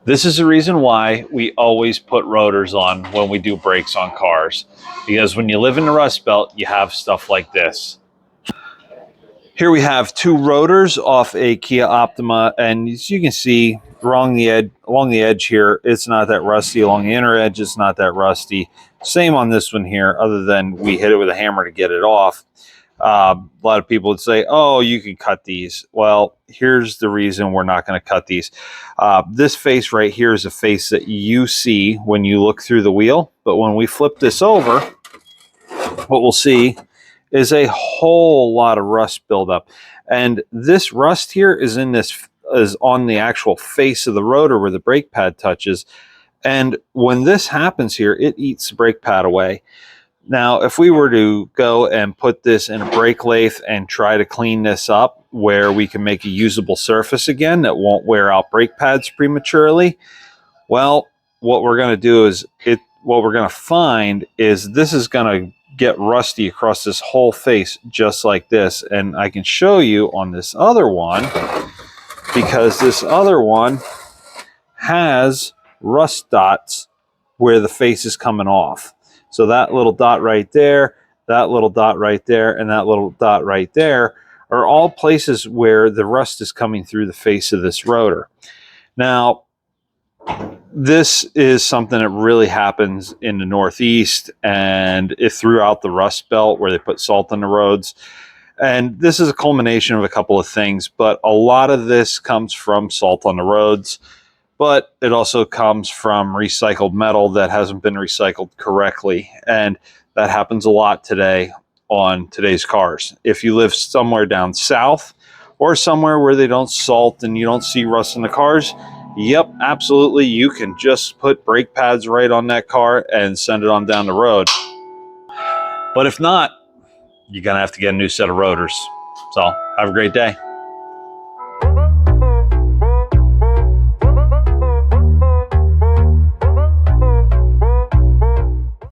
This is the reason why we always put rotors on when we do brakes on cars. Because when you live in the Rust Belt, you have stuff like this. Here we have two rotors off a Kia Optima, and as you can see along the edge here, it's not that rusty. Along the inner edge, it's not that rusty. Same on this one here, other than we hit it with a hammer to get it off. A lot of people would say, oh, you can cut these. Well, here's the reason we're not going to cut these. This face right here is a face that you see when you look through the wheel. But when we flip this over, what we'll see is a whole lot of rust buildup. And this rust here is on the actual face of the rotor where the brake pad touches. And when this happens here, it eats the brake pad away. Now, if we were to go and put this in a brake lathe and try to clean this up where we can make a usable surface again that won't wear out brake pads prematurely, well, what we're going to do is what we're going to find is this is going to get rusty across this whole face just like this. And I can show you on this other one, because this other one has rust dots where the face is coming off. So that little dot right there, that little dot right there, and that little dot right there are all places where the rust is coming through the face of this rotor. Now, this is something that really happens in the Northeast and throughout the Rust Belt where they put salt on the roads. And this is a culmination of a couple of things, but a lot of this comes from salt on the roads. But it also comes from recycled metal that hasn't been recycled correctly. And that happens a lot today on today's cars. If you live somewhere down south or somewhere where they don't salt and you don't see rust in the cars, yep, absolutely, you can just put brake pads right on that car and send it on down the road. But if not, you're going to have to get a new set of rotors. So have a great day.